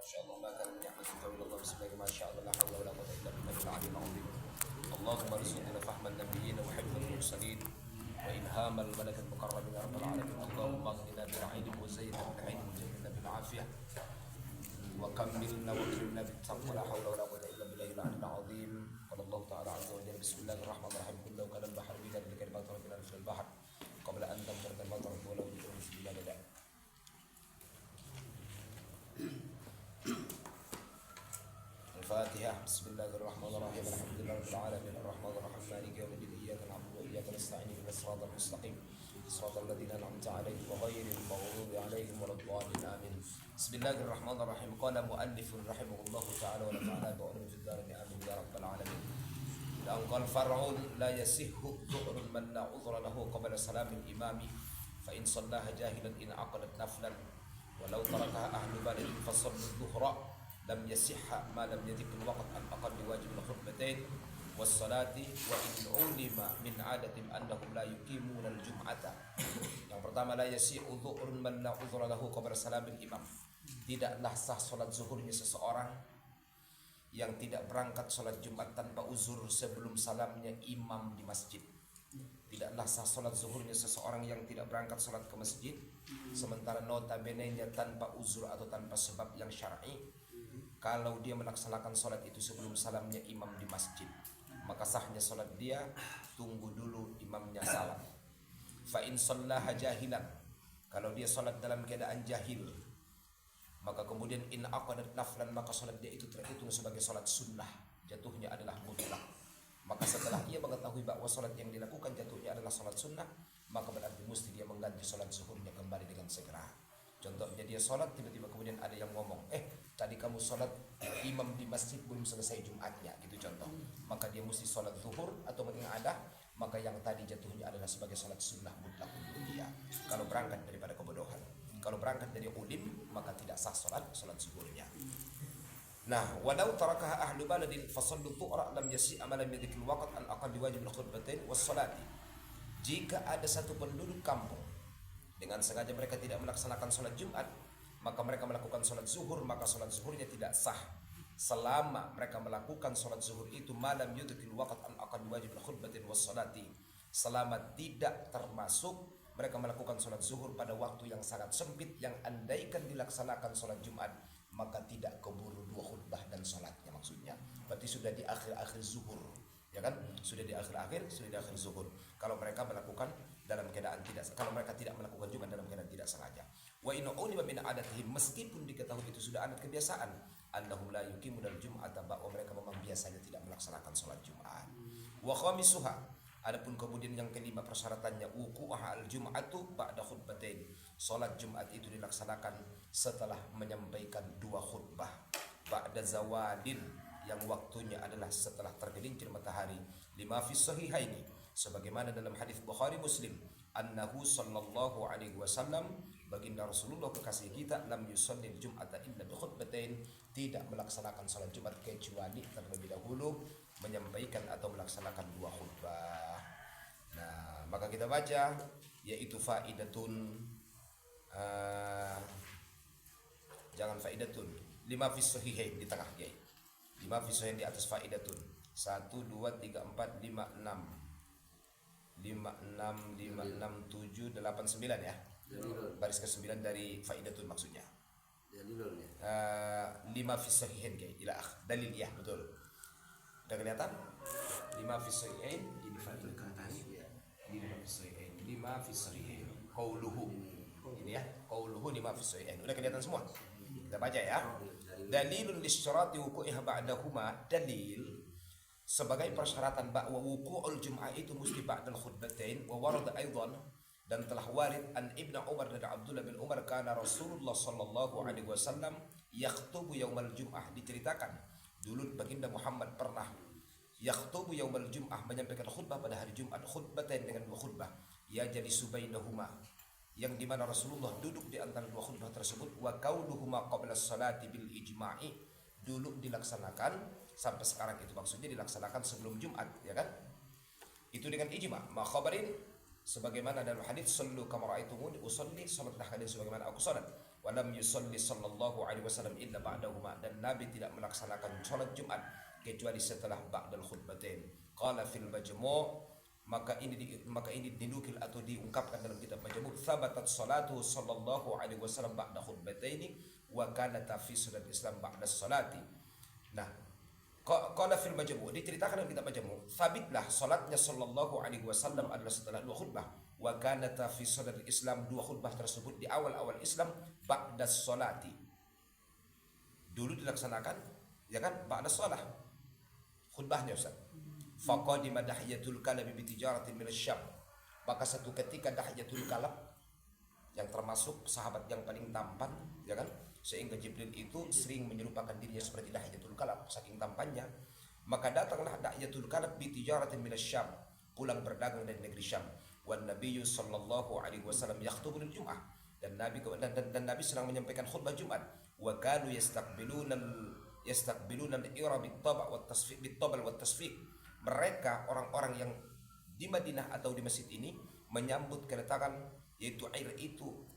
masyaallah ma kana min ni'matin fa min Allah bismillahi ma syaa Allah la hawla wa la quwwata illa billahil aliyyil azim. Allahumma arzuqna fahman nabiyyin wa hifdhal mursalin wa ilhamal malaikal muqarrabin ya rabbal alamin. Allahumma aghnina bil ilmi wa zayyinna bil ilmi wa jannibna bil afiyah wa kammilna wa akrimna bit taqwa la hawla wa la quwwata illa billahil aliyyil azim. Qala Allah ta'ala azza wa jalla bismillahirrahmanirrahim kullu kana al-bahru bi kalimati rabbina fil bahr qabla an tamtarda al-matar wa law bikum bismillah. الفاتحة. بسم الله الرحمن الرحيم الحمد لله رب العالمين الرحمن الرحيم مالك يوم الدين إياك نعبد وإياك نستعين اهدنا الصراط المستقيم صراط الذين أنعمت عليهم غير المغضوب عليهم ولا الضالين آمين. بسم الله الرحمن الرحيم. قال مؤلف رحمه الله تعالى ونفعنا بعلوم في الدارين آمين يا رب العالمين. Dan qal far'un la yasihhu dhu'run man la udhra lahu qabla salamil imami fa in sallaha jahilan in aqalat naflan walau tarakaha ahlu balad fa sallu dhuhra lam yasihha ma lam yadhkur waqt an aqad wajib al-khutbatain was salati wa in ulima min 'adatin annahum la yuqimuna al-jum'ata. Yang pertama, la yasihhu dhu'run man la udhra lahu qabla salamil imam. Tidaklah sah salat zuhurnya seseorang yang tidak berangkat sholat Jumat tanpa uzur sebelum salamnya imam di masjid. Tidaklah sah sholat zuhurnya seseorang yang tidak berangkat sholat ke masjid sementara notabene-nya tanpa uzur atau tanpa sebab yang syar'i. Kalau dia melaksanakan sholat itu sebelum salamnya imam di masjid, maka sahnya sholat dia tunggu dulu imamnya salam. Fa in shallaha jahilan, kalau dia sholat dalam keadaan jahil, maka kemudian in aqadat naflan, maka sholat dia itu terhitung sebagai sholat sunnah, jatuhnya adalah mutlak. Maka setelah ia mengetahui bahwa sholat yang dilakukan jatuhnya adalah sholat sunnah, maka berarti mesti dia mengganti sholat zuhurnya kembali dengan segera. Contohnya dia sholat, tiba-tiba kemudian ada yang ngomong, tadi kamu sholat imam di masjid belum selesai Jumatnya, gitu contoh. Maka dia mesti sholat zuhur atau yang ada, maka yang tadi jatuhnya adalah sebagai sholat sunnah mutlak untuk dia kalau berangkat daripada kebodohan. Kalau berangkat dari ulim, maka tidak sah sholat zuhurnya. Nah, walau tarakaha ahlu baladin fasallu dhu'ra lam yasi' amalan bidhikil waqt an aqalli wajib al-khutbatain was salati. Jika ada satu penduduk kampung dengan sengaja mereka tidak melaksanakan sholat Jumat, maka mereka melakukan sholat zuhur, maka sholat zuhurnya tidak sah selama mereka melakukan sholat zuhur itu malam yudhikil waqt an aqalli wajib al-khutbatain was salati, selama tidak termasuk mereka melakukan sholat zuhur pada waktu yang sangat sempit, yang andaikan dilaksanakan sholat Jumat maka tidak keburu dua khutbah dan sholatnya, maksudnya berarti sudah di akhir-akhir zuhur, ya kan, sudah di akhir zuhur. Kalau mereka melakukan dalam keadaan tidak, kalau mereka tidak melakukan Jumat dalam keadaan tidak sengaja. Wa in ulima min adatihim, meskipun diketahui itu sudah adat kebiasaan, annahum la yuqimuna al-jum'ata, bahwa mereka memang biasanya tidak melaksanakan sholat Jumat. Wa khamisuha, adapun kemudian yang kelima persyaratannya, wuqu'uha al-jum'atu ba'da khutbatain, salat Jumat itu dilaksanakan setelah menyampaikan dua khutbah, ba'da zawadin, yang waktunya adalah setelah tergelincir matahari, lima fi sahihaini, sebagaimana dalam hadis Bukhari Muslim, annahu sallallahu alaihi wasallam, baginda Rasulullah kekasih kita, lam yusalli al-jum'ata illa bi khutbatain, tidak melaksanakan salat Jumat kecuali terlebih dahulu menyampaikan atau melaksanakan dua khutbah. Nah, maka kita baca, yaitu faidatun, jangan faidatun, lima fi sahihain di tengah, ya, lima fi sahihain di atas faidatun, 1, 2, 3, 4, 5, 6 5, 6, 7, 8, 9 ya, baris ke-9 dari faidatun maksudnya. Lima fi sahihain, ila dalil, ya betul. Udah kelihatan? Lima fi sahihain, ini faidah ke atas. Lima fi sahihain, lima fi sahihain. Qauluhu. Ini ya, qauluhu lima fi sahihain. Udah kelihatan semua? Kita baca ya. Dalilun lisyarati wuqu'iha ba'dahuma, dalil sebagai persyaratan bahwa wuqu'ul jum'ah itu mesti ba'dal khutbatain. Wa warada aidan, dan telah warid an Ibnu Umar dan Abdullah bin Umar, kana Rasulullah sallallahu alaihi wasallam yakhtubu yaumal jum'ah, diceritakan dulu baginda Muhammad pernah yakhtubu yaumal jum'ah, menyampaikan khutbah pada hari Jumat, khutbatain dengan dua khutbah, ya jadi subainahuma, yang dimana Rasulullah duduk di antara dua khutbah tersebut, wa qauluhuma qabla salati bil ijma'i, dulu dilaksanakan sampai sekarang itu maksudnya dilaksanakan sebelum Jumat, ya kan, itu dengan ijma', ma khabarin, sebagaimana dalam hadis sallu kama ra'aitumuni usolli, salatlah kalian sebagaimana aku salat. Walam yusalli sallallahu alaihi wasallam illa ba'dahuma, dan Nabi tidak melaksanakan sholat Jumat kecuali setelah ba'dal khutbatain. Qala fil majmu', maka ini dinukil atau diungkapkan dalam kitab Majmu', thabatat salatu sallallahu alaihi wasallam ba'da khutbataini wa kanata fi sunnah Islam ba'da salati. Nah, qala fil Majmu', diceritakan dalam kitab Majmu', sabitlah salatnya sallallahu alaihi wasallam adalah setelah 2 khutbah, wa kanata fi sunnah Islam, 2 khutbah tersebut di awal-awal Islam ba'da salati, dulu dilaksanakan ya kan ba'da salah khutbahnya Ustaz. Faqadima Dahyatul Kalab bi tijaratin min asy-Syam, maka satu ketika Dahyatul Kalab yang termasuk sahabat yang paling tampan ya kan, sehingga Jibril itu sering menyerupakan dirinya seperti Dahyatul Kalab saking tampannya, maka datanglah Dahyatul Kalab bi tijaratin min asy-Syam, pulang berdagang dari negeri Syam. Wan Nabiyyu sallallahu alaihi wasallam yakhthubul Jum'ah, dan Nabi sedang menyampaikan khutbah Jumat. Wa kanu yastaqbiluna al-ira bit-tab' wat-tasfiq bit-tabal wat-tasfiq, mereka orang-orang yang di Madinah atau di masjid ini menyambut kedatangan yaitu air itu,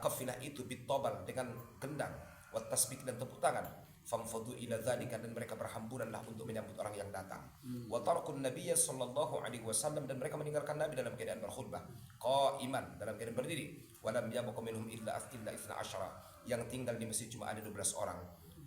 kafilah itu bit-tabal dengan gendang, wat-tasfiq dan tepuk tangan. Famfadu ila dzalika, dan mereka berhamburanlah untuk menyambut orang yang datang. Wa tarakun nabiyya sallallahu alaihi wasallam, dan mereka meninggalkan Nabi dalam keadaan berkhutbah qa'iman, dalam keadaan berdiri. Wa lam yabqa minhum illa 12, yang tinggal di masjid cuma ada 12 orang.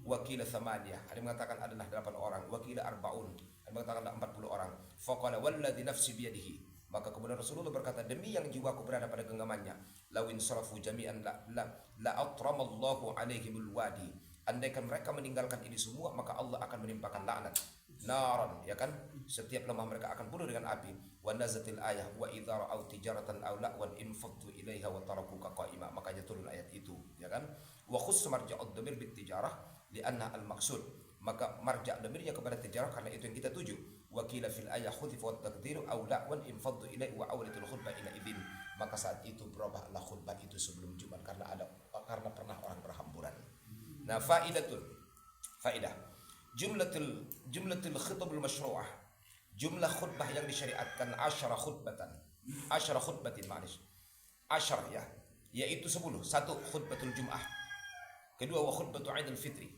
Wakila thamaniyah, ada yang mengatakan adalah 8 orang. Wakila arba'un, ada yang mengatakan 40 orang. Faqala walladzi nafsi biyadihi, maka kemudian Rasulullah berkata, demi yang jiwaku berada pada genggamannya, lawin sarafu jami'an la atramallahu alaihimul wadi, andaikan mereka meninggalkan ini semua maka Allah akan menimpakan laknat naran, ya kan, setiap lemah mereka akan bunuh dengan api. Wa nazatil ayah wa idza ra'au tijaratan aw la'wan infaddu ilaiha wa tarakuka qa'ima, makanya turun ayat itu ya kan. Wa khuss marja'ud dhamir bit tijarah li'anna al maksud, maka marja' dhamirnya kepada tijarah karena itu yang kita tuju. Wa qila fil ayah khudifa wa taqdiru aw la'wan infaddu ilaihi wa awlatul khutbah ila idzin, maka saat itu berubahlah khutbah itu sebelum Jumat karena pernah orang berhamburan. Nah, faedah jumlatul khitabul masyru'ah, jumlah khutbah yang disyariatkan 10 khutbatin ma'nish 10 ya, yaitu 10. 1 khutbatul Jum'ah, kedua wa khutbatu Aidil Fitri,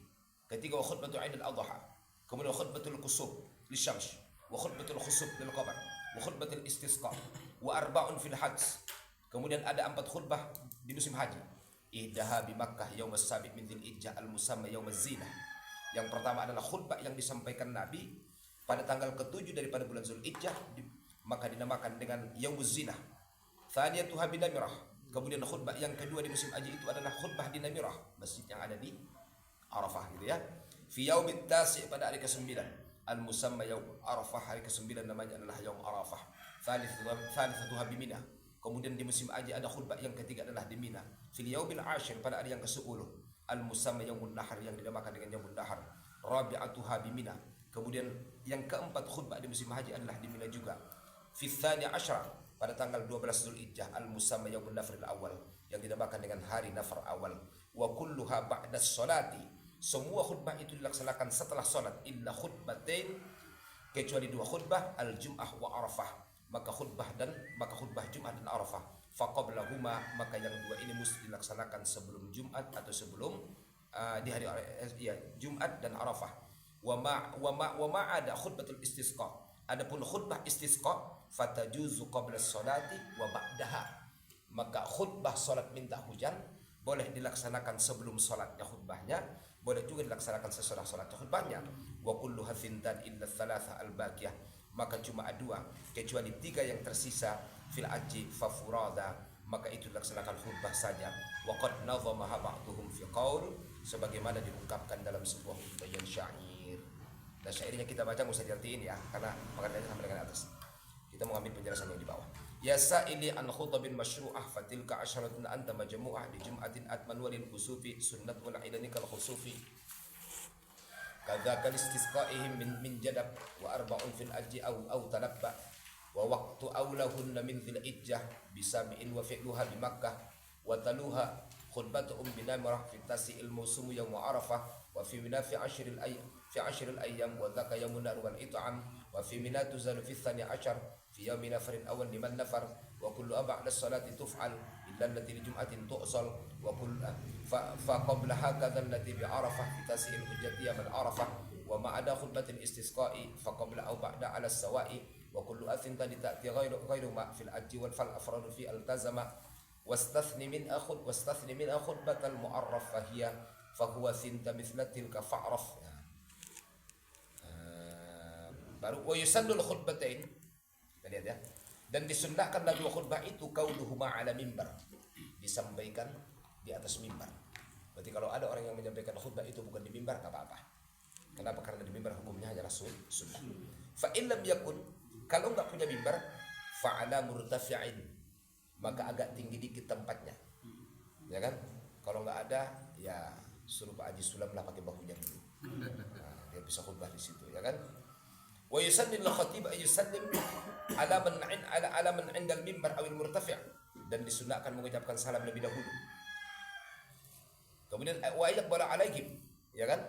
ketiga wa khutbatu Aidil Adha, kemudian wa khutbatul kusuf lisyams, wa khutbatul khusuf lil qamar, wa khutbatul istisqa, wa arba'un fil hajj, kemudian ada 4 khutbah di musim haji. Ihdaha bi Makkah yaum as-sabi' min Dzulhijjah al-musamma yaum az-zinah. Yang pertama adalah khutbah yang disampaikan Nabi pada tanggal ke-7 daripada bulan Dzulhijjah, maka dinamakan dengan yaumuz zinah. Tsaniyatuha bi Namirah, kemudian khutbah yang kedua di musim haji itu adalah khutbah di Namirah, masjid yang ada di Arafah gitu ya. Fi yaumit tasi', pada hari ke-9, al-musamma yaum Arafah, hari ke-9 namanya adalah yaum Arafah. Tsalitsatuha bi Mina, kemudian di musim haji ada khutbah yang ketiga adalah di Mina. Fil yaumil 'ashir, pada hari yang ke-10, al-musamma yaumun nahar, yang dinamakan dengan yaumun nahar. Rabi'atuha bi Mina, kemudian yang keempat khutbah di musim haji adalah di Mina juga. Fi tsani 'ashar, pada tanggal 12 Dzulhijjah, al-musamma yaumun nafril awal, yang dinamakan dengan hari nafar awal. Wa kulluha ba'da sholati, semua khutbah itu dilaksanakan setelah salat, illa khutbatain, kecuali 2 khutbah, al-Jum'ah wa Arafah, maka khutbah Jumat dan Arafah. Faqablahuma, maka yang 2 ini mesti dilaksanakan sebelum Jumat atau sebelum di hari Jumat dan Arafah. Wa ma ada khutbatul istisqa, adapun khutbah istisqa fatajuzu qabla sholati wa ba'daha, maka khutbah salat minta hujan boleh dilaksanakan sebelum salatnya khutbahnya, boleh juga dilaksanakan sesudah salatnya khutbahnya. Wa kulluha thintan illa thalatha al-baqiyah, maka cuma 2 kecuali 3 yang tersisa. Fil haji fafurada, maka itu dilaksanakan khutbah saja. Wa qad nazamaha ba'dhum fi qaul, sebagaimana diungkapkan dalam sebuah bayan syair. Dan syairnya kita baca enggak usah diartiin ya, karena maknanya sama dengan atas. Kita mau ambil penjelasan yang di bawah. Ya sa'ili an khutabin masyru'ah fatilka asyaratun anta majmu'ah di jum'atin atman walil khusufi sunnat wal aidani kal khusufi kadzaka istisqa'ihim min jadab wa arba'un fil haji aw talabba wa waqtu awlahunna min Dzulhijjah bisabi'in wa fi'luha bi Makkah wa taluha khutbatu bi Namirah fi tasi'il mawsum yaum Arafah wa fi Mina fi 'ashril ayyam wa dzaka yaumun nar wal it'am wa fi Mina tuzalu fi tsani 'ashar fi yaumi nafarin awal liman nafar wa kullu ba'da salati tuf'al التي بجمعة تؤصل وكل فقبل هكذا التي بعرفة في تسهيل الحجة من عرفة وما عدا خطبة الاستسقاء فقبل أو بعد على السواء وكل أثنة تأتي غير ما في الحج والأفراد في التزم واستثني من خطبة المعرف فهو ثنت مثل تلك فاعرف. Baru wa yusallul khutbatain, kita lihat ya. Dan disunnahkan dua khutbah itu kauduhuma ala mimbar, disampaikan di atas mimbar. Berarti kalau ada orang yang menyampaikan khutbah itu bukan di mimbar, enggak apa-apa. Kenapa? Karena di mimbar hukumnya hanya sunnah. Fa in lam yakun, kalau enggak punya mimbar, fa ala murtafi'in, maka agak tinggi dikit tempatnya. Ya kan? Kalau enggak ada, ya suruh Pak Haji Sulam lah pakai bahunya dulu. Nah, dia bisa khutbah di situ, ya kan? Wa yusallim al-khatib ay yusallim ala man 'inda al-mimbar aw al-murtafi', dan disunahkan mengucapkan salam lebih dahulu. Kemudian wa yaqbala alaihim, ya kan?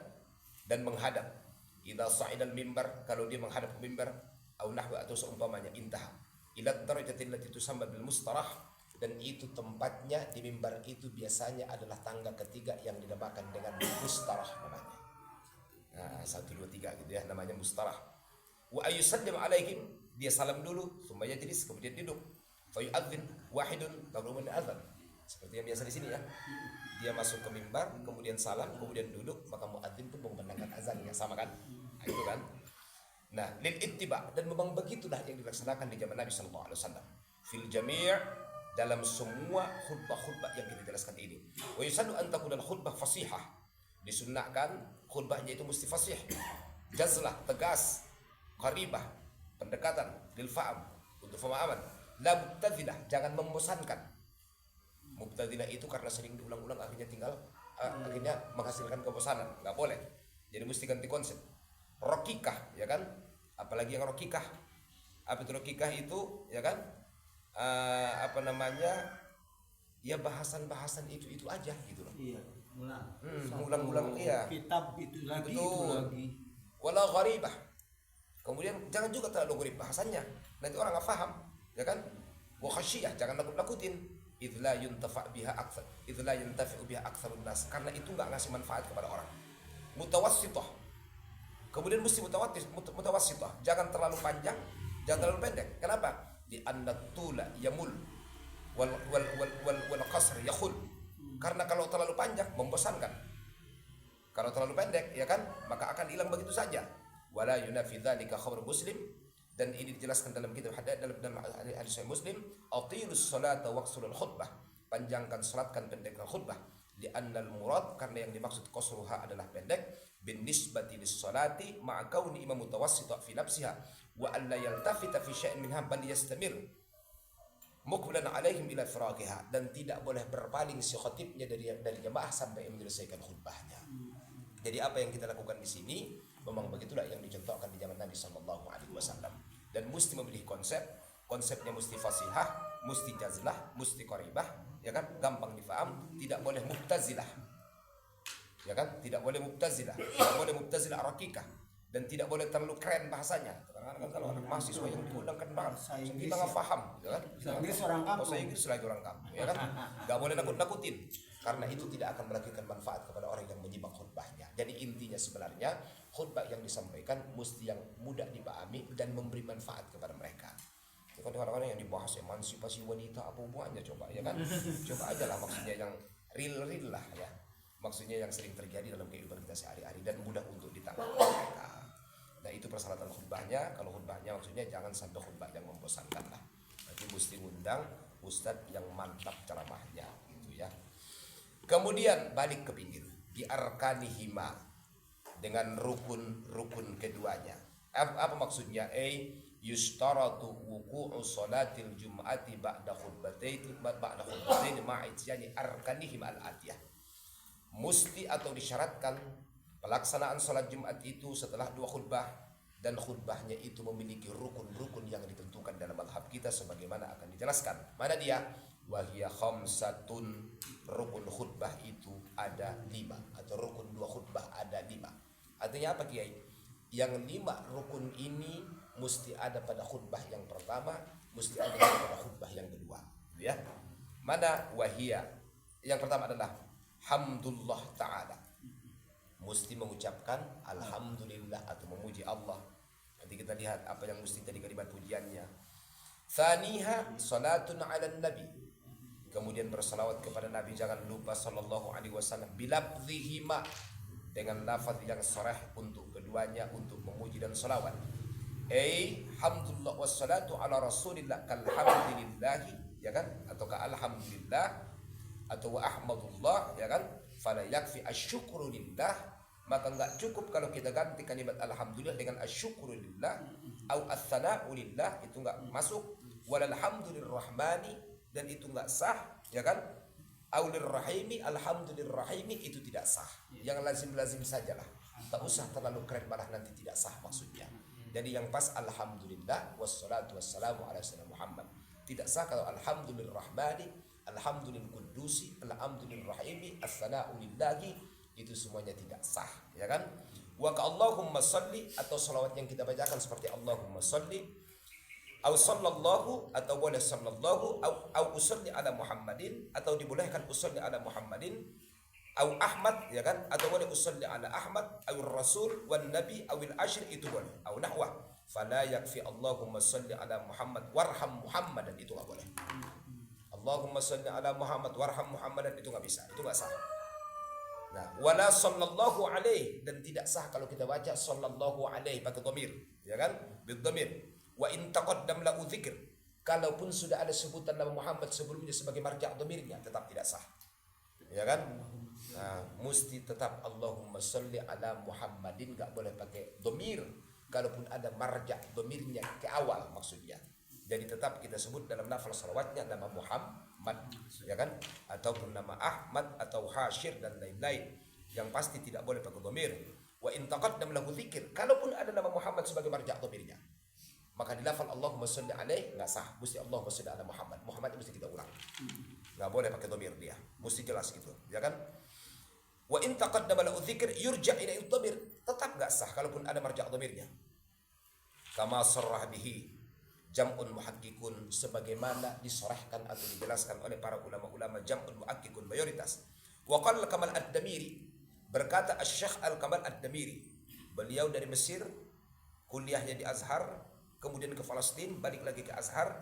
Dan menghadap. Idza sa'ida al-mimbar, kalau dia menghadap ke mimbar, aw nahwa atau seumpamanya, intaha ila darajatin allati tusamma bil mustarah, dan itu tempatnya di mimbar itu biasanya adalah tangga ketiga yang dinamakan dengan mustarah namanya. Nah, 1 2 3 gitu ya, namanya mustarah. Wa ayusallim alaihim, dia salam dulu, thumma yajlis, kemudian duduk. Fa yu'adzin wahidun qabla al-adzan, seperti yang biasa di sini ya. Dia masuk ke mimbar, kemudian salam, kemudian duduk, maka muadzin pun mengumandangkan azan, ya sama kan? Nah, itu kan. Nah, lil ittiba, dan memang begitulah yang dilaksanakan di zaman Nabi sallallahu alaihi wasallam. Fil jami' dalam semua khutbah-khutbah yang kita jelaskan ini. Wa yusannu an takuna khutbah fasihah, disunnahkan khutbahnya itu mesti fasih, jazlah, tegas, qaribah, pendekatan, lil faham, untuk pemahaman. La mubtadilah, jangan membosankan. Mubtadilah itu karena sering diulang-ulang akhirnya akhirnya menghasilkan kebosanan, nggak boleh. Jadi mesti ganti konsep. Rokikah, ya kan? Apalagi yang rokikah. Apa itu rokikah itu, ya kan? Ya bahasan-bahasan itu aja gitu loh. Iya, ulang-ulang iya. Kitab itu lagi, Betul. itu lagi. Wala gharibah. Kemudian jangan juga terlalu gharib bahasanya, nanti orang nggak paham, ya kan? Wa khasyiyah, jangan nakut-nakutin. Idz la yuntafa' biha aktsar, idz la yantafi'u biha aktsarun nas, karena itu nggak ngasih manfaat kepada orang. Mutawassithah. Kemudian mesti mutawassithah, jangan terlalu panjang, jangan terlalu pendek. Kenapa? Di anna tula yamul wal qasr yakhul. Karena kalau terlalu panjang membosankan. Kalau terlalu pendek, ya kan, maka akan hilang begitu saja. Wala yunafi dzalika khabar Muslim, dan ini dijelaskan dalam kitab dalam hadis Muslim, atilus salata waqsul khutbah, panjangkan salatkan pendekkan khutbah, li annal murad, karena yang dimaksud qasruha adalah pendek, bin nisbati lis salati ma'a kauni imam mutawassita fi nafsiha wa an la yaltafita fi syai'in minha bal yastamir mukbilan alaihim ila firaqiha, dan tidak boleh berpaling si khatibnya dari jemaah sampai menyelesaikan khutbahnya. Jadi apa yang kita lakukan di sini memang begitulah yang dicontohkan di zaman Nabi sallallahu alaihi wasallam, dan mesti memilih konsepnya mesti fasihah, mesti jazlah, mesti qaribah, ya kan, gampang difaham, tidak boleh mubtazilah, ya kan, tidak boleh mubtazilah rakikah, dan tidak boleh terlalu keren bahasanya. Karena kalau anak mahasiswa yang diundangkan bahasa kita nggak paham, ya kan, bahasa Inggris lagi orang kampung, ya kan, nggak boleh nakut-nakutin, karena itu tidak akan melahirkan manfaat kepada orang yang menyimak khutbahnya. Jadi intinya sebenarnya khutbah yang disampaikan mesti yang mudah dipahami dan memberi manfaat kepada mereka. Itu kan orang-orang yang dibahas emansipasi wanita apa hubungannya, coba, ya kan? Coba aja lah, maksudnya yang real lah ya. Maksudnya yang sering terjadi dalam kehidupan kita sehari-hari dan mudah untuk ditangkap mereka. Nah, itu persyaratan khutbahnya. Kalau khutbahnya maksudnya jangan sampai khutbah yang membosankan lah. Berarti mesti undang ustadz yang mantap ceramahnya gitu ya. Kemudian balik ke pinggir, bi arkanihima, dengan rukun keduanya. Apa maksudnya? Yustaratu wuqu'u salatil jum'ati ba'da khutbatain ma'ityani arkanihim al-atiyah. Mesti atau disyaratkan pelaksanaan salat Jumat itu setelah 2 khutbah, dan khutbahnya itu memiliki rukun-rukun yang ditentukan dalam mazhab kita sebagaimana akan dijelaskan. Mana dia? Wahiyya khamsatun, rukun khutbah itu ada 5, atau rukun 2 khutbah ada 5. Artinya apa, Kiai? Yang 5 rukun ini mesti ada pada khutbah yang pertama, mesti ada pada khutbah yang kedua, ya. Mana wahia? Yang pertama adalah hamdulillah ta'ala. Mesti mengucapkan alhamdulillah atau memuji Allah. Nanti kita lihat apa yang mesti jadi kalimat pujiannya. Thaniha salatun ala nabi. Kemudian bersalawat kepada Nabi, jangan lupa sallallahu alaihi wasallam bilafzihima, dengan lafaz yang sharih untuk keduanya untuk memuji dan salawat. Hamdulillah wassalatu ala rasulillah kalhamdulillahi, ya kan, atau ka alhamdulillah atau wa ahmadullah, ya kan, fala yakfi asyukru lillah, maka enggak cukup kalau kita ganti kalimat alhamdulillah dengan asyukru lillah au as-sana'u lillah, itu enggak masuk. Walal hamdulillahirrahmani, dan itu enggak sah, ya kan. Aulir rahimi, alhamdulillahirrahimi, itu tidak sah. Yang lazim-lazim sajalah, tak usah terlalu keren, malah nanti tidak sah maksudnya. Jadi yang pas alhamdulillah wassalatu wassalamu ala sayyidina Muhammad. Tidak sah kalau alhamdulillahirrahmani, alhamdulillahirqudusi, alhamdulillahirrahimi, as-sana'u lillahi, itu semuanya tidak sah, ya kan. Wa ka Allahumma shalli, atau salawat yang kita bacakan seperti Allahumma shalli, au sallallahu, atau boleh sallallahu, au usalli ala Muhammadin, atau dibolehkan usalli ala Muhammadin, au Ahmad, ya kan, atau boleh usalli ala Ahmad, au Rasul wan Nabi, au al-ashr, itu boleh, au nahwa. Fala yakfi Allahumma salli ala Muhammad warham Muhammadan, itu enggak boleh. Allahumma salli ala Muhammad warham Muhammadan, itu enggak bisa, itu enggak sah. Nah, wala sallallahu alaihi, dan tidak sah kalau kita baca sallallahu alaihi pakai dhamir, ya kan, bidhamir. Wa in taqaddam lahu dzikr, kalaupun sudah ada sebutan nama Muhammad sebelumnya sebagai marja' dhamirnya, tetap tidak sah, ya kan. Nah, mesti tetap Allahumma sholli ala Muhammadin, enggak boleh pakai dhamir kalaupun ada marja' dhamirnya ke awal maksudnya. Jadi tetap kita sebut dalam lafaz salawatnya nama Muhammad, ya kan, ataupun nama Ahmad atau Hashir dan lain-lain, yang pasti tidak boleh pakai dhamir. Wa in taqaddam lahu dzikr, kalaupun ada nama Muhammad sebagai marja' dhamirnya, maka di lafal Allahumma sholli alaihi nggak sah, mesti Allahumma sholli ala Muhammad. Muhammad mesti kita ulang, nggak boleh pakai dhamir, dia mesti jelas gitu, ya kan. Wa in taqaddama lahu dzikr yurja' ila dhamir, tetap nggak sah kalaupun ada marja' dhamirnya. Kama sarrah bihi jam'un muhakkikun, sebagaimana disorehkan atau dijelaskan oleh para ulama-ulama jam'un muhakkikun mayoritas. Wa qala Kamal ad-Damiri, berkata Asy-Syaikh Al-Kamal ad-Damiri, beliau dari Mesir, kuliahnya di Azhar, kemudian ke Palestina, balik lagi ke Azhar.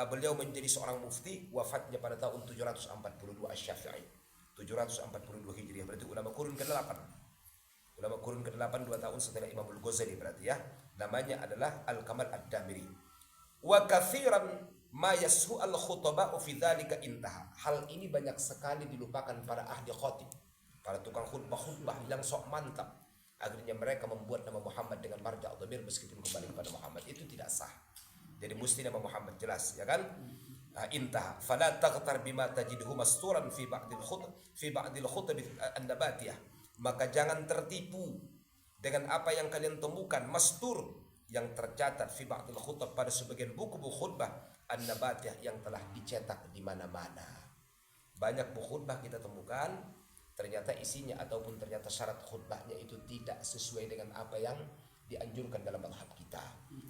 Beliau menjadi seorang mufti, wafatnya pada tahun 742 Asy-Syafi'i, 742 Hijriah, berarti ulama kurun ke-8. Ulama kurun ke-8, 2 tahun setelah Imam Al-Ghazali berarti, ya. Namanya adalah Al-Kamal ad-Damiri. Wa katsiran ma yashu al-khutaba'u fi dzalika intaha. Hal ini banyak sekali dilupakan para ahli khatib, para tukang khutbah yang sok mantap. Akhirnya mereka membuat nama Muhammad dengan marja' dhamir meskipun kembali kepada Muhammad, itu tidak sah. Jadi mesti nama Muhammad jelas, ya kan. Intaha fala taghtar bima tajidhu masturan fi ba'dil khutbah an-nabatiyah, maka jangan tertipu dengan apa yang kalian temukan mastur, yang tercatat fi ba'dil khutbah, pada sebagian buku-buku khutbah an-nabatiyah yang telah dicetak di mana-mana. Banyak buku khutbah kita temukan, ternyata isinya ataupun ternyata syarat khutbahnya itu tidak sesuai dengan apa yang dianjurkan dalam mazhab kita.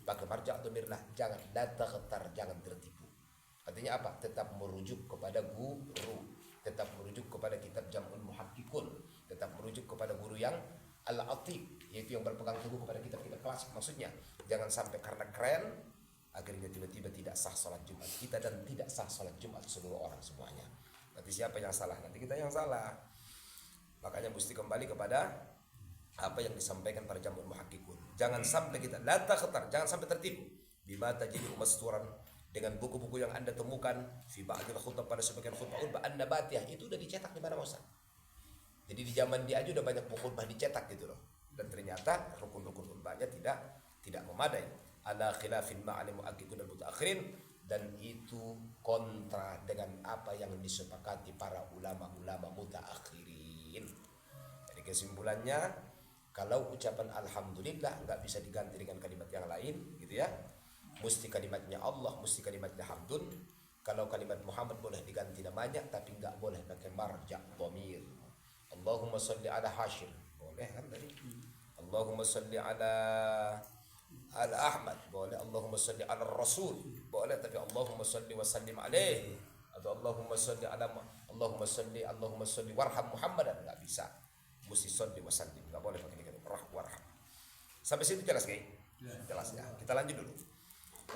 Pakai marja' dhamir lah, jangan, la taghtar, jangan tertipu. Artinya apa? Tetap merujuk kepada guru, tetap merujuk kepada kitab Jam'ul Muhakkikun, tetap merujuk kepada guru yang al-atiq, yaitu yang berpegang teguh kepada kitab-kitab klasik. Maksudnya jangan sampai karena keren akhirnya tiba-tiba tidak sah salat Jumat kita, dan tidak sah salat Jumat seluruh orang semuanya. Nanti siapa yang salah? Nanti kita yang salah. Makanya mesti kembali kepada apa yang disampaikan para Jam'ul Muhakkikun. Jangan sampai kita la taghtar, jangan sampai tertipu bima tajidu masturan, dengan buku-buku yang Anda temukan fi ba'dil khutbah, pada sebagian khutbah an-nabatiyah, itu udah dicetak di mana-mana. Jadi di zaman dia aja udah banyak buku khutbah dicetak gitu loh. Dan ternyata rukun-rukun khutbahnya tidak memadai. Ala khilafin ma'alim muhakkikun dan mutaakhirin, dan itu kontra dengan apa yang disepakati para ulama-ulama mutaakhirin. Jadi kesimpulannya, kalau ucapan alhamdulillah nggak bisa diganti dengan kalimat yang lain gitu ya, mesti kalimatnya Allah, mesti kalimatnya hamdun. Kalau kalimat Muhammad boleh diganti namanya, tapi nggak boleh pakai marja' dhamir. Allahumma sholli ala Hashir, boleh kan tadi. Allahumma sholli ala Ahmad, boleh. Allahumma sholli ala Rasul, boleh, tapi Allahumma sholli wa sallim alaihi atau Allahumma sholli warham Muhammadan, nggak bisa. Mesti sholli wa sallim, nggak boleh pakai kata warham. Sampai situ jelas guys? Jelas ya. Kita lanjut dulu.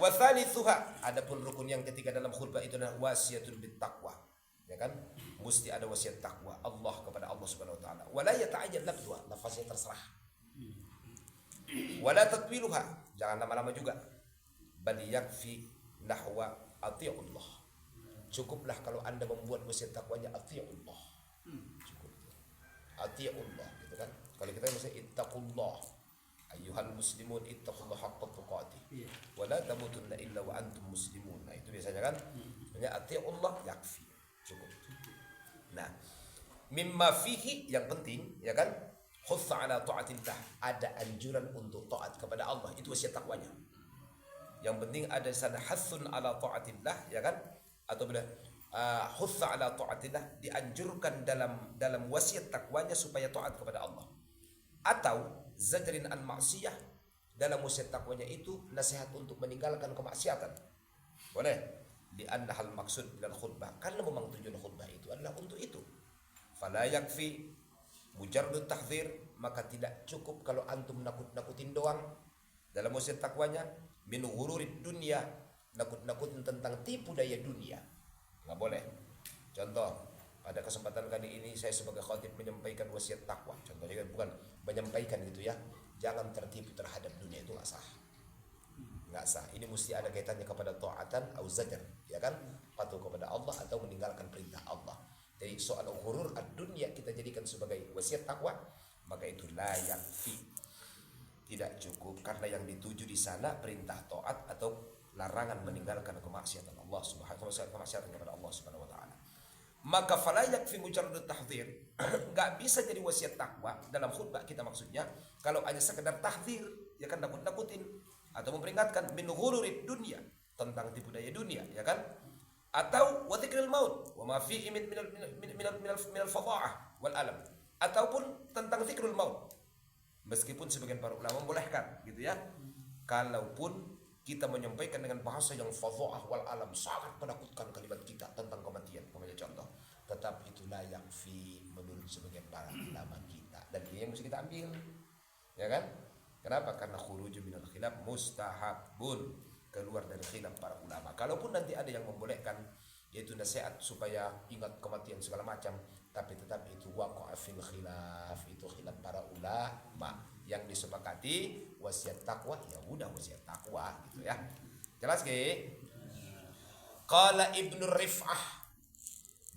Wa thalithuha, adapun rukun yang ketiga dalam khutbah itu adalah wasiyatul bittaqwa. Ya kan? Mesti ada wasiat takwa Allah kepada Allah Subhanahu wa taala. Wala yata'ayyad lafdhuha, lafaznya terserah. Wala tatwiluha, jangan lama-lama juga. Bal yakfi nahwa ati'ullah. Cukuplah kalau Anda membuat wasiat takwanya ati'ullah. Cukup. Ati'ullah gitu kan. Kalau kita misalnya ittaqullah ayyuhal muslimun ittaqullaha haqqa tuqatih wa la tamutunna illa wa antum muslimun. Nah, itu biasanya kan. Sebenarnya ati'ullah yakfi. Cukup. Nah, mimma fihi yang penting ya kan, khutsa ala ta'atillah, ada anjuran untuk taat kepada Allah, itu wasiat takwanya. Yang penting ada sana hasun ala ta'atillah ya kan, atau bila khutsa ala ta'atillah, dianjurkan dalam wasiat takwanya supaya taat kepada Allah. Atau zajrin an maksiyah, dalam wasiat takwanya itu nasihat untuk meninggalkan kemaksiatan. Boleh. Lianna hal maksud dan khutbah, karena memang tujuan khutbah itu adalah untuk itu. Fala yakfi mujarrad tahdzir, maka tidak cukup kalau antum nakut-nakutin doang dalam wasiat takwanya. Min ghururid dunya, nakut-nakutin tentang tipu daya dunia, nggak boleh. Contoh, pada kesempatan kali ini saya sebagai khatib menyampaikan wasiat takwa. Contohnya bukan menyampaikan gitu ya, jangan tertipu terhadap dunia, itu nggak sah. Nggak sah. Ini mesti ada kaitannya kepada ta'atan atau zajar, ya kan, patuh kepada Allah atau meninggalkan perintah Allah. Jadi soal ghurur ad-dunya kita jadikan sebagai wasiat takwa, maka itu layak fi, tidak cukup, karena yang dituju di sana perintah taat atau larangan meninggalkan kemaksiatan Allah Subhanahu wa taala, kemaksiatan kepada Allah Subhanahu wa taala. Maka fala yakfi mujarrad tahdzir, enggak bisa jadi wasiat takwa dalam khutbah kita maksudnya kalau hanya sekedar tahdzir, ya kan, nakut-nakutin atau memperingatkan min ghururid dunya, tentang tipu daya dunia, ya kan, atau wa dzikril maut wa ma fihi min al-fadha'ah wal alam, ataupun tentang dzikrul maut. Meskipun sebagian para ulama membolehkan gitu ya, kalaupun kita menyampaikan dengan bahasa yang fadha'ah wal alam, sangat menakutkan kalimat kita tentang kematian, contoh, tetap itu layak fi menurut sebagian para ulama kita, dan ini yang mesti kita ambil, ya kan. Kenapa? Karena khuruju minal khilaf mustahabun, keluar dari khilaf para ulama. Kalaupun nanti ada yang membolehkan, yaitu nasihat supaya ingat kematian segala macam, tapi tetap itu waqa'a fil khilaf, itu khilaf para ulama. Yang disepakati wasiat takwa, ya udah wasiat takwa gitu ya. Jelas ke? Qala Ibnu Rif'ah,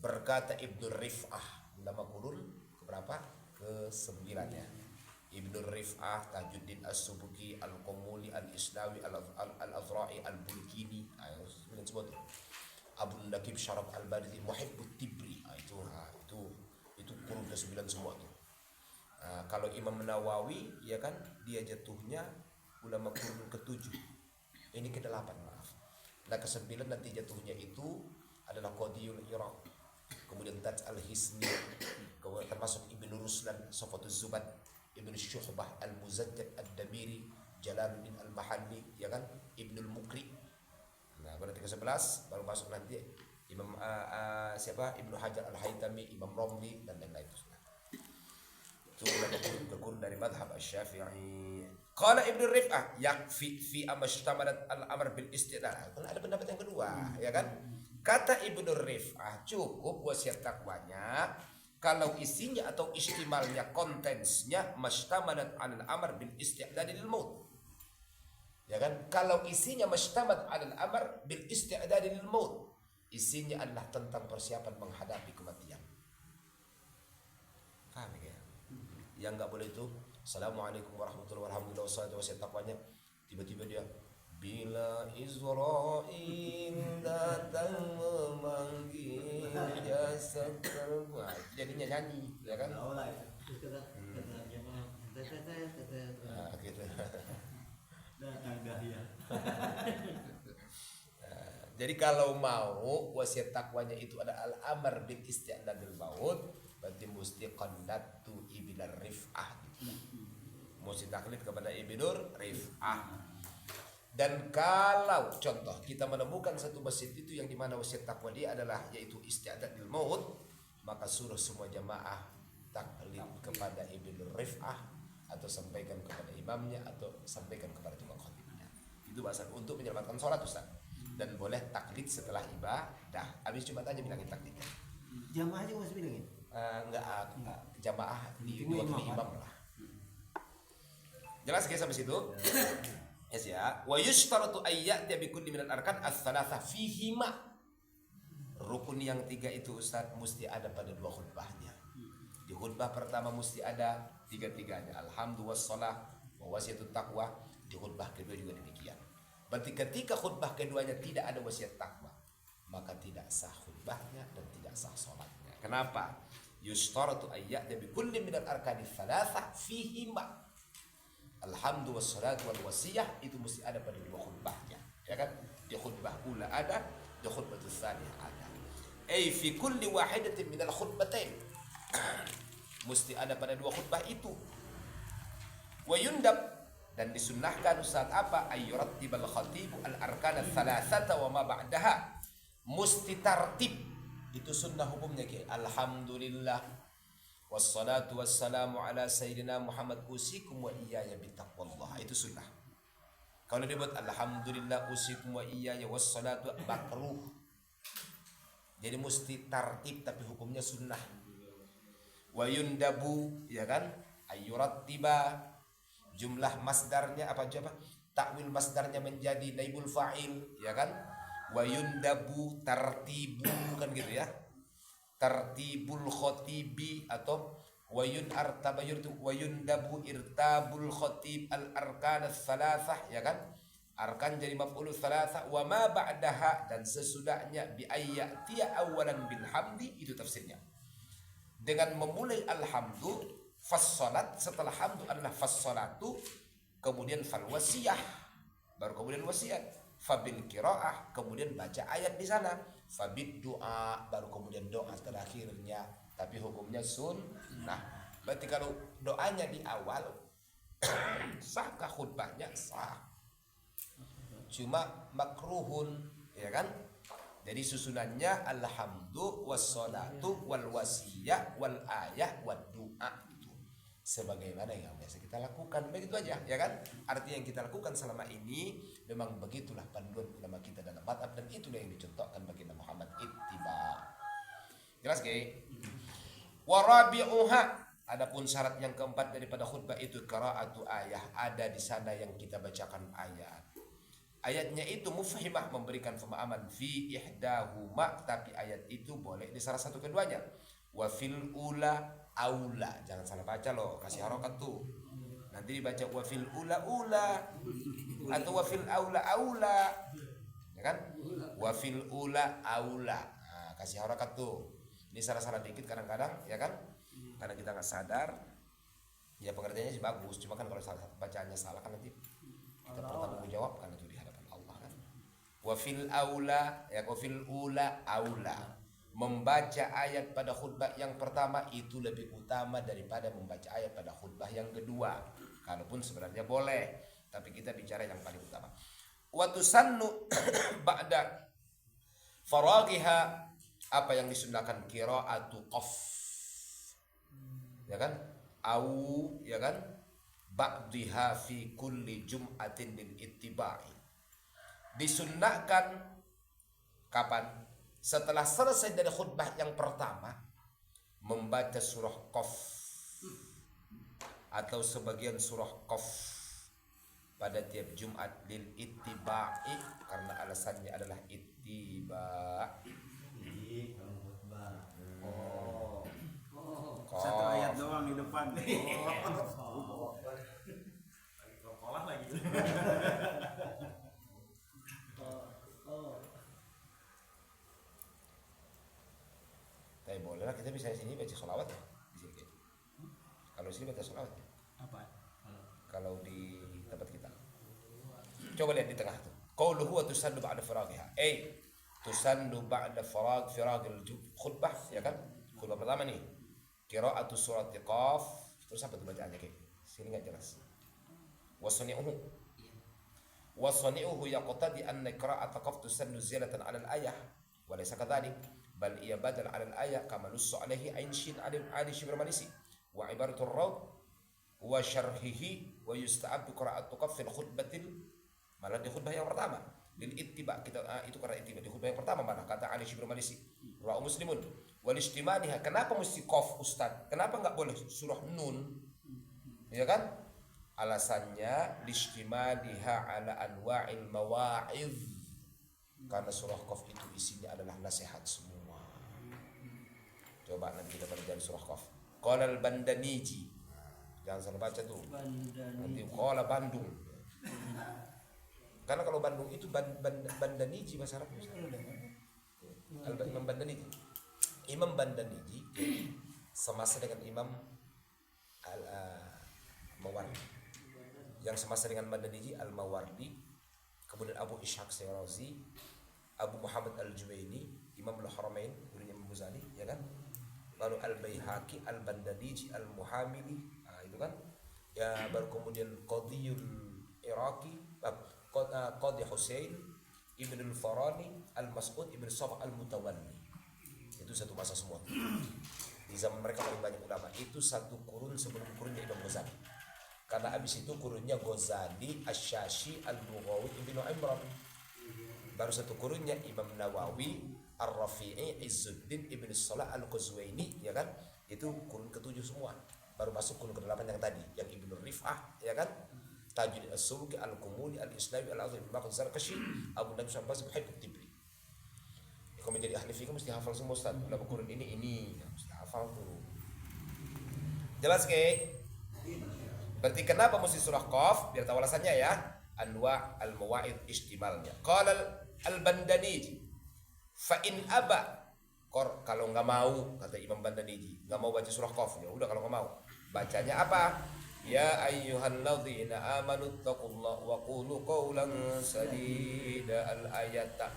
berkata Ibnu Rif'ah, ulama qurun keberapa? Ke-9 ya. Ibnu Rif'ah, Tajuddin As-Subuki, Al-Qumuli, Al-Islawi, Al-Azra'i, Al-Bulkini, disebut Abu Nakib Syaraf Al-Badri, Muhibbut Tibri, itu kurun ke-9 semua tuh. Kalau Imam Nawawi ya kan, dia jatuhnya ulama kurun ke-7, ini ke-8 maaf. Nah ke-9 nanti jatuhnya itu adalah Qadiyul Iraq, kemudian Taj Al-Hisni, kemudian termasuk Ibnu Ruslan, Safatuz Zubad, Ibnu Syuhbah, Al-Muzajjad Ad-Dabiri, Jalaluddin Al-Mahalli, ya kan, Ibnul Mukri. Nah berarti ke-11 baru masuk nanti Imam siapa, Ibnu Hajar Al-Haytami, Imam Romli dan lain-lain. Itu berkurun dari madhab Asy-Syafi'i. Qala Ibnu Rif'ah yakfi fi amashtamalat al-amr bil istidlal. Kan ada pendapat yang kedua, ya kan? Kata Ibnu Rif'ah, cukup wasiat takwanya kalau isinya atau istimalnya, kontensnya mashtamalat al-amr bil istidlal lil maut. Ya kan? Kalau isinya mashtamalat al-amr bil istidlal lil maut, isinya adalah tentang persiapan menghadapi kematian. Paham ya? Yang enggak boleh itu Assalamualaikum warahmatullahi wabarakatuh wassalatu wasiat takwanya, tiba-tiba dia bila Israil datang memanggil jasad terbuat, jadinya nyanyi, ya kan? Gitu. Jadi kalau mau wasiat takwanya itu ada al-amr bil isti'dad bil maut, berarti mesti qannatu Ibnu Rif'ah gitu. Mesti taklid kepada Ibnu Rif'ah. Dan kalau contoh kita menemukan satu masjid itu yang dimana wasiat takwa dia adalah yaitu isti'dadil maut, maka suruh semua jamaah taklid kepada Ibnu Rif'ah atau sampaikan kepada imamnya atau sampaikan kepada tukang khatibnya. Itu bahasa untuk menyelamatkan sholat Ustaz. Dan boleh taklid setelah ibadah. Habis Jumat aja bilangin taklidnya. Jamaah juga masih bilangin? Enggak, jamaah diwakili imam lah. Jelas guys sampai situ? Yes ya. Wa yushtaratu ayyati bi kulli minal arkan ats-tsalatsa fihima. Rukun yang 3 itu Ustaz mesti ada pada 2 khutbahnya. Di khutbah pertama mesti ada 3-3-nya. Alhamdulillah wassalah wa wasiyatut taqwa. Di khutbah kedua juga demikian. Berarti ketika khutbah keduanya tidak ada wasiat takwa, maka tidak sah khutbahnya dan tidak sah salatnya. Kenapa? Yushtaratu ayyati bi kulli minal arkani ats-tsalatsa fihima. Alhamdulillah wassalatu wal wasiyah itu mesti ada pada 2 khutbahnya, ya kan? Di khutbah ula ada, di khutbah tsaniyah ada. Fi kulli wahidatin minal khutbatain. Mesti ada pada 2 khutbah itu. Wa yundab dan disunnahkan saat apa? Ayyurattibal khatibu al arkana tsalatsata wa ma ba'daha. Mesti tartib. Itu sunnah hukumnya kayak alhamdulillah wassalatu wassalamu ala sayyidina Muhammad usikum wa iyaya bittaqwallah. Itu sunnah. Kalau dibuat alhamdulillah usikum wa iyaya wassalatu makruh. Jadi mesti tartib tapi hukumnya sunnah. Wa yundabu, ya kan? Ayyurattiba, jumlah masdarnya apa coba? Takwil masdarnya menjadi naibul fa'il, ya kan? Wa yundabu tartibu, kan gitu ya. Tartibul khatibi atau wayun wayundabu irtabul khatib al arkan ats-tsalatsah, ya kan? Arkan jadi maf'ul tsalatsah wa ma ba'daha dan sesudahnya bi ayyatiya awalan bil hamdi, itu tafsirnya. Dengan memulai alhamdu fassalat, setelah hamdu adalah fassalatu, kemudian fal wasiyah, baru kemudian wasiat, fabil qiraah, kemudian baca ayat di sana, fabid doa, baru kemudian doa terakhirnya, tapi hukumnya sunnah. Berarti kalau doanya di awal sahkah khutbahnya? Sah, cuma makruhun, ya kan? Jadi susunannya alhamdu wassalatu wal wasiyah wal ayah wad doa, itu sebagaimana yang biasa kita lakukan, begitu aja, ya kan? Artinya yang kita lakukan selama ini memang begitulah panduan ulama kita dalam madhab, dan itulah yang dicontohkan bagi Nabi Muhammad ittiba. Jelas gak? Warabi'uha, adapun syarat yang keempat daripada khutbah itu qiraatu ayah, ada di sana yang kita bacakan ayat. Ayatnya itu mufhimah, memberikan pemahaman, fi ihdahuma, tapi ayat itu boleh di salah satu keduanya. Wa fil ula aula, jangan salah baca loh, kasih harokat tuh. Nanti dibaca wa fil ula atau wa fil aula aula, ya kan? Wa fil ula aula. Nah, kasih harokat tuh. Ini salah-salah dikit kadang-kadang, ya kan? Karena kita nggak sadar. Ya pengertiannya sih bagus, cuma kan kalau bacaannya salah kan nanti kita bertanggung jawab kan itu di hadapan Allah kan. Wa fil aula, ya wa fil ula aula. Membaca ayat pada khutbah yang pertama itu lebih utama daripada membaca ayat pada khutbah yang kedua. Kalaupun sebenarnya boleh, tapi kita bicara yang paling utama. Wa tusannu ba'da faraghiha, apa yang disunahkan? Qiraatu qaf, ya kan? Au, ya kan? Ba'dhiha fi kulli jum'atin lil ittiba'i. Disunnahkan kapan? Setelah selesai dari khutbah yang pertama, membaca surah Qaf atau sebagian surah Qaf pada tiap Jumat lil ittiba'i, karena alasannya adalah ittiba'. Satu ayat doang di depan. Olah lagi. Tapi boleh lah, kita bisa di sini baca sholawat ya, di sini. Kalau di sini baca sholawat ya. Apa? Kalau di tempat kita. Coba lihat di tengah tuh. Qauluhu wa tusannu ba'da faraghiha. Tusannu ba'da faragil khutbah, ya kan? Khutbah pertama nih. Qira'atu surat Qaf. Terus apa tuh bacaannya kayak? Sini enggak jelas. Wasni'uhu. wa sani'uhu yaqtadi anna qira'ata qaf tusannu ziyadatan 'ala al-ayah wa laysa kadhalik bal ia badal 'ala al-ayah kama nussa 'alaihi ain shin 'ali shibr malisi wa ibaratu ar-rawd wa syarhihi wa yusta'ab qira'atu qaf fil khutbatil malah di khutbah yang pertama lil ittiba kita itu karena ittiba di khutbah yang pertama mana kata Ali Shibr Malisi rawahu Muslimun wal istimaliha. Kenapa mesti qaf Ustaz? Kenapa enggak boleh surah nun? Ya kan? Alasannya listimaliha ala anwa'il mawa'idh, karena surah qaf itu isinya adalah nasihat semua. Coba nanti kita pelajari surah qaf. Qala al-Bandaniji, jangan salah baca tuh, nanti qala Bandung. Karena kalau Bandung itu Bandaniji bahasa Arab. Imam Bandaniji. Imam Bandaniji semasa dengan Imam Mawardi. Yang semasa dengan Bandaniji Al-Mawardi, kemudian Abu Ishaq Syirazi, Abu Muhammad Al-Juwaini, Imam Al-Haramain, gurunya Imam Ghazali, ya kan? Lalu Al-Baihaqi, Al-Bandadiji, Al-Muhamili, itu kan? Ya, baru kemudian Qadiyul Iraqi, Qadi Husain Ibn al-Farani Al-Mas'ud Ibn Sabah Al-Mutawalli. Itu satu masa semua. Di zaman mereka paling banyak ulama. Itu satu kurun sebelum kurunnya Imam Ghazali. Karena abis itu kurunnya Ghazali, Asy-Syashi, Al-Lughawi, Ibnu Imran. Baru satu kurunnya Imam Nawawi, Ar-Rafi'i, Izzuddin, Ibn Salah, Al-Qazwaini, ya kan? Itu kurun ke-7 semua. Baru masuk kurun ke-8 yang tadi, yang Ibnu Rif'ah, ya kan? Tajuddin As-Subki, Al-Qumuli, Al-Islami, Al-Azim, Al-Baqir Zarkashi, Abu Nabi Syambas, Muhammad Tibri. Kalau menjadi ahli fikih mesti hafal semua Ustaz. Dalam Quran ini mesti hafal tuh. Jelas ke? Berarti kenapa mesti surah Qaf? Biar tahu alasannya ya. Anwa' al-mawa'id istimalnya. Qala al-Bandaniji, fa in aba, kalau nggak mau, kata Imam Bandaniji, nggak mau baca surah Qaf, ya udah kalau nggak mau. Bacanya apa? Ya ayyuhalladzina amanu taqullaha wa qulu qawlan sadida al-ayata.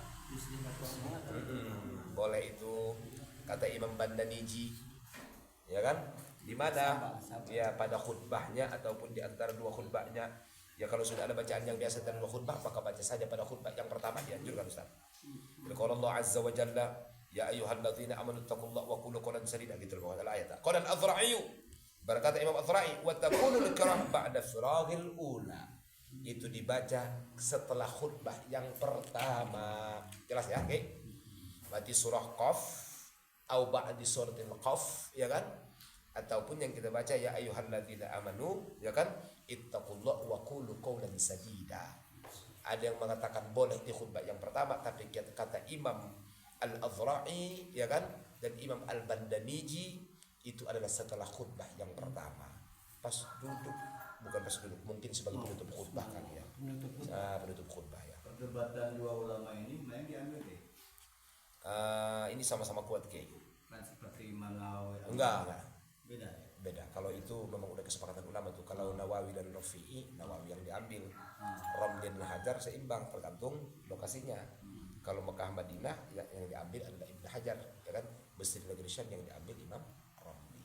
Boleh itu kata Imam Bandaniji, ya kan? Di mana? Ya pada khutbahnya ataupun di antara dua khutbahnya. Ya kalau sudah ada bacaan yang biasa dan dua khutbah, maka baca saja pada khutbah yang pertama dianjurkan Ustaz. Qala Allah azza wa jalla, ya ayyuhalladzina amanu taqullaha wa qulu qawlan sadida, gitu loh ayat. Qala al-Azra'i, berkata Imam Azra'i, wa takunu al-qira'ah ba'da firaghil ula. Itu dibaca setelah khutbah yang pertama. Jelas ya? Oke. Berarti surah Qaf atau ba'di suratil Qaf, ya kan? Ataupun yang kita baca ya ayyuhalladzina amanu, ya kan? Ittaqullaha wa qulu qawlan sadida. Ada yang mengatakan boleh di khutbah yang pertama, tapi kata Imam Al-Azra'i, ya kan? Dan Imam Al-Bandaniji itu adalah setelah khutbah yang pertama. Pas duduk, bukan pas duduk, mungkin sebagai penutup khutbah kan ya. Penutup khutbah ya. Perdebatan dua ulama ini mana yang diambil deh? Ini sama-sama kuat kayak. Kan seperti Imam Nawawi. Enggak. Beda ya? Beda. Kalau itu memang udah kesepakatan ulama tuh. Kalau Nawawi dan Rafi'i, Nawawi yang diambil. Ramli dan Hajar seimbang tergantung lokasinya. Kalau Mekah Madinah yang diambil adalah Ibnu Hajar, ya kan? Mesir negeri Syam yang diambil Imam Ramli.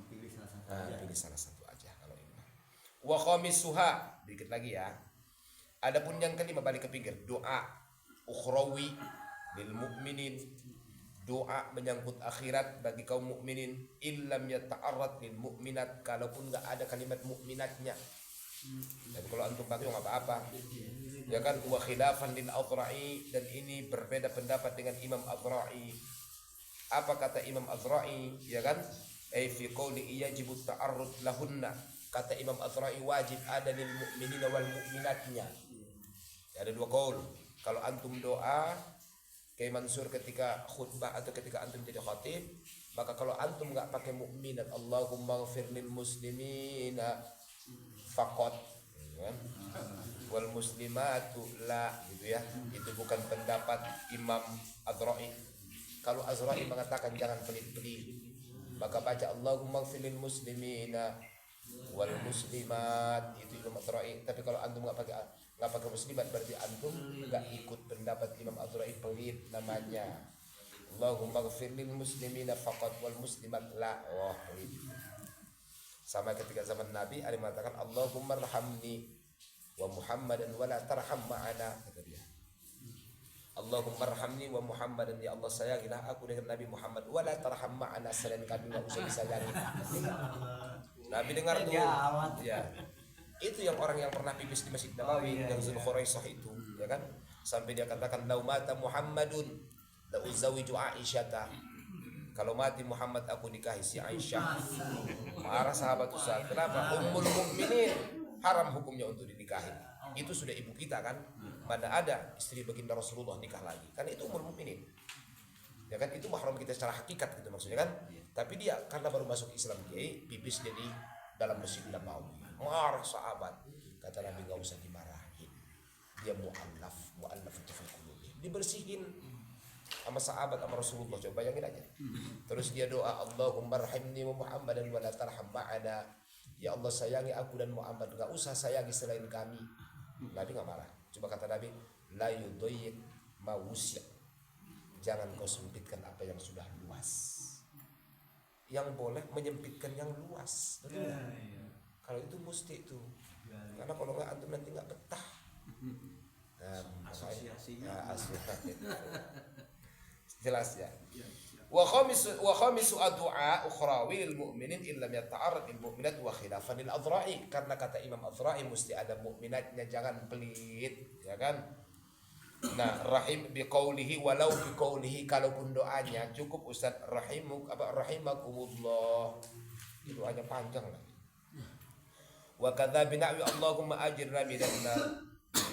Pilih salah satu aja. Pilih salah satu aja kalau ini. Wa khamisuha, dikit lagi ya. Adapun yang kelima, balik ke pinggir, doa ukhrawi lil mu'minin, doa menyangkut akhirat bagi kaum mukminin, illam yata'arrad lil mu'minat, kalaupun enggak ada kalimat mukminatnya. Dan kalau antum pakai enggak apa-apa. Ya kan, wa khilafan lil Azra'i, dan ini berbeda pendapat dengan Imam Azra'i. Apa kata Imam Azra'i, ya kan? Ai fi qouli yajibu ta'arrud lahunna. Kata Imam Azra'i wajib ada lil mu'minina wal mu'minatnya. Ya, ada dua qaul. Kalau antum doa kayak Mansur ketika khutbah atau ketika antum jadi khatib, maka kalau antum enggak pakai mukminat, Allahumma ighfir lil muslimina faqat, kan? Wal muslimatu la, gitu ya. Itu bukan pendapat Imam Azra'i. Kalau Azra'i mengatakan jangan pelit-pelit, maka baca Allahumma ighfir lil muslimina wal muslimat, itu Imam Azra'i. Tapi kalau antum enggak pakai muslimat, berarti antum enggak ikut pendapat Imam Azra'i, pelit namanya. Allahumma ighfir lil muslimina faqat wal muslimat la. Wah, pelit. Sama ketika zaman Nabi ada yang mengatakan Allahumma arhamni wa Muhammadan wa la tarham ma'ana, kata dia. Allahumma arhamni wa Muhammadan, ya Allah sayangilah aku dengan Nabi Muhammad, wa la tarham ma'ana, selain kami enggak usah disayangi. Nabi dengar tuh. Ya. Itu yang orang yang pernah pipis di Masjid Nabawi, yang Zulkhuraisah itu, ya kan? Sampai dia katakan lau mata Muhammadun la uzawiju Aisyata. Kalau mati Muhammad aku nikahi si Aisyah. Marah sahabat Ustaz. Kenapa? Ummul mukminin haram hukumnya untuk dinikahi. Itu sudah ibu kita kan. Mana ada istri baginda Rasulullah nikah lagi. Kan itu ummul mukminin. Ya kan itu mahram kita secara hakikat gitu maksudnya kan. Tapi dia karena baru masuk Islam kiai, pipis dia di dalam Masjid Nabawi. Marah sahabat. Kata Nabi enggak usah dimarahin. Dia mu'allaf itu fil qulubi. Dibersihin sama sahabat sama Rasulullah, coba bayangin aja. Terus dia doa, Allahumma arhamni wa Muhammadan wa la tarham ma'ana. Ya Allah sayangi aku dan Muhammad, enggak usah sayangi selain kami. Nabi enggak marah. Coba kata Nabi, la yudayyiq ma wusya. Jangan kau sempitkan apa yang sudah luas. Yang boleh menyempitkan yang luas. Betul? Kalau itu mesti itu. Karena kalau enggak antum nanti enggak betah. Asosiasinya. Jelas ya. Wa khamisu addu'a ukhrawi lil mu'minin illa yata'arrad lil mu'minat wa khilafan lil adra'i. Karena kata Imam Adra'i mesti ada mukminatnya, jangan pelit, ya kan? Nah, rahim biqaulihi walau biqaulihi, kalaupun doanya cukup Ustaz rahimakumullah. Itu aja panjang lah. Wa kadza bina'wi Allahumma ajirna minan nar.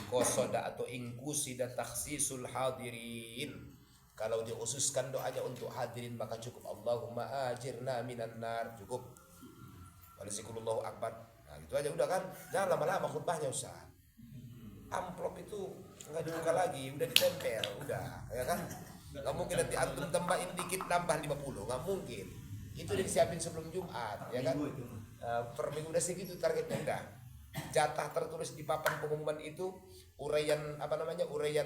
Qasada atau ingkusida takhsisul hadirin. Kalau diususkan doanya untuk hadirin maka cukup Allahumma ajirna minan nar, cukup. Walizikrullahu akbar. Nah, itu aja udah kan. Jangan lama-lama khutbahnya Ustaz. Amplop itu enggak dibuka lagi, udah ditempel, udah, ya kan? Enggak mungkin nanti antum tambahin dikit nambah 50, enggak mungkin. Itu udah disiapin sebelum Jumat, ya kan? Per minggu udah segitu targetnya udah. Jatah tertulis di papan pengumuman itu uraian uraian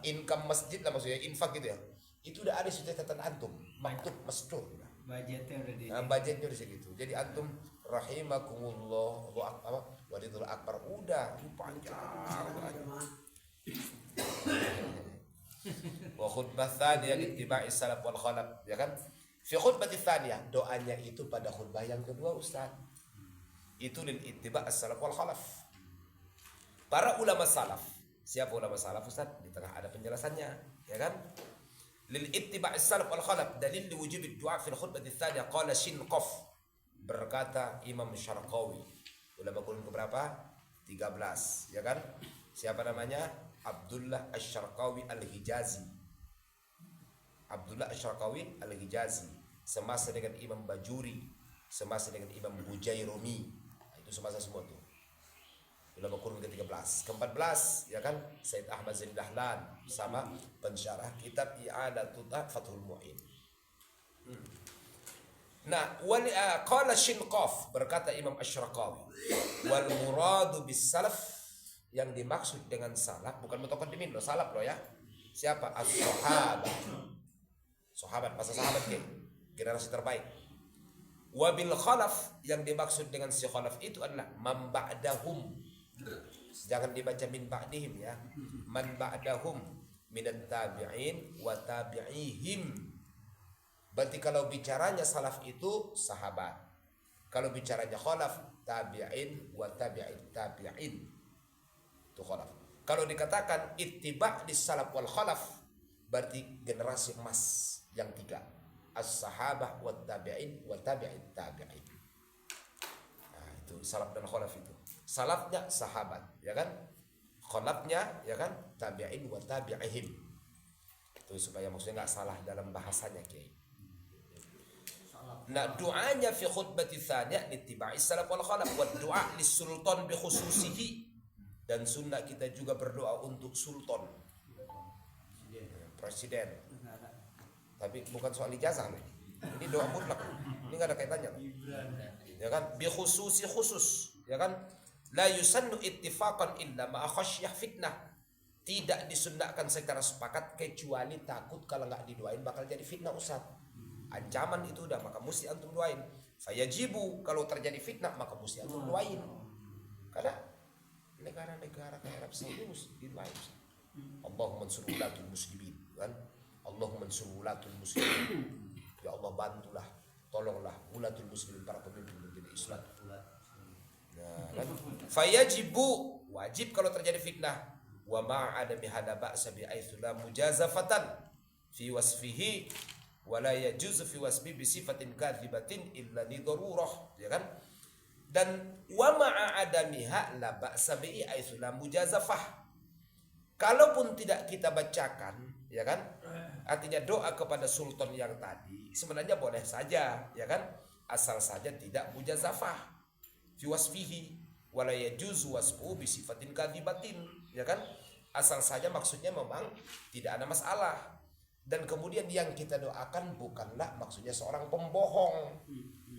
income masjid lah maksudnya, infak gitu ya. Itu udah ada sudah catatan antum, maktub mastur. Budgetnya udah di. Budgetnya udah segitu. Jadi antum rahimakumullah wadidul akbar udah panjang. Wa khutbah tsaniyah ittiba'i salaf wal khalaf, ya kan? Fi khutbah tsaniyah doanya itu pada khutbah yang kedua Ustaz. Itu lil ittiba' as-salaf wal khalaf. Para ulama salaf. Siapa ulama salaf Ustaz? Di tengah ada penjelasannya, ya kan? Lil ittiba' as-salaf wal khalaf dalil wujub ad-du'a fil khutbah ats-tsaniyah qala Shinqaf. Berkata Imam Syarqawi. Ulama kurun keberapa? 13, ya kan? Siapa namanya? Abdullah Asy-Syarqawi Al-Hijazi. Abdullah Asy-Syarqawi Al-Hijazi semasa dengan Imam Bajuri, semasa dengan Imam Bujairumi. Itu semasa semua tuh. Ulama kurun ke-13, ke-14 ya kan Said Ahmad Zain Dahlan sama pensyarah kitab I'adatul Fathul Mu'in. Nah, qala Shinqaf, berkata Imam Asy-Syarqawi, wal muradu bis salaf, yang dimaksud dengan salaf bukan mutaqaddimin loh, salaf loh ya. Siapa? As-sahabat. Sahabat, masa sahabat ke generasi terbaik. Wabil khalaf, yang dimaksud dengan si khalaf itu adalah man ba'dahum. Jangan dibaca min ba'dihim ya. Man ba'dahum minat tabi'in wa tabi'ihim. Berarti kalau bicaranya salaf itu sahabat. Kalau bicaranya khalaf tabi'in wa tabi'in tabi'in. Itu khalaf. Kalau dikatakan ittiba' dis salaf wal khalaf, berarti generasi emas yang tiga. As-sahabah wa tabi'in wa tabi'in tabi'in. Nah, itu salaf dan khalaf itu. Salafnya sahabat, ya kan? Khalafnya, ya kan? Tabi'in wa tabi'ihim. Itu supaya maksudnya enggak salah dalam bahasanya, Kiai. Nah, doanya fi khutbati tsaniyah littiba'i salaf wal khalaf wa du'a lis-sultan bi khususihi. Dan sunnah kita juga berdoa untuk sultan. Presiden. Tapi bukan soal ijazah nih. Ini doa mutlak. Ini enggak ada kaitannya. Ya kan? Bi khususi khusus, ya kan? La yusannu ittifaqan illa ma khasyah fitnah. Tidak disunnahkan secara sepakat kecuali takut kalau enggak didoain bakal jadi fitnah Ustaz. Ancaman itu udah, maka mesti antum doain. Fayajibu, kalau terjadi fitnah maka mesti antum doain. Karena negara-negara kayak Arab Saudi muslimin lain. Allahumma ansur ulatul muslimin, kan? Allahumma ansur ulatul muslimin. Ya Allah bantulah, tolonglah ulatul muslimin, para pemimpin Islam. Nah, kan? Fayajibu, wajib kalau terjadi fitnah. Wa ma'adami hada ba'sa bi'aitsu la mujazafatan fi wasfihi wa la yajuzu fi wasfi bi sifatin kadzibatin illa li darurah, ya kan? Dan wa ma'adamiha la ba'sa bi'aitsu la mujazafah. Kalaupun tidak kita bacakan, ya kan? Artinya doa kepada sultan yang tadi sebenarnya boleh saja, ya kan? Asal saja tidak mujazafah fi wasfihi wa la yajuzu wasfu bi sifatin kadzibatin, ya kan? Asal saja maksudnya memang tidak ada masalah. Dan kemudian yang kita doakan bukanlah maksudnya seorang pembohong.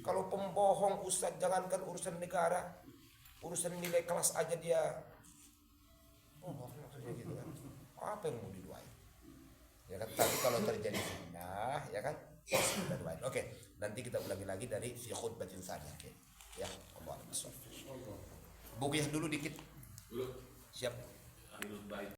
Kalau pembohong Ustaz, jangankan urusan negara, urusan nilai kelas aja dia bohong, maksudnya gitu kan. Apa yang mau didoain? Ya kan, tapi kalau terjadi fitnah, ya kan, kita doain. Oke, nanti kita ulangi lagi dari fi khutbatin tsaniyah. Oke. Ya, Allah. Buku dulu dikit. Dulu. Siap. Baik.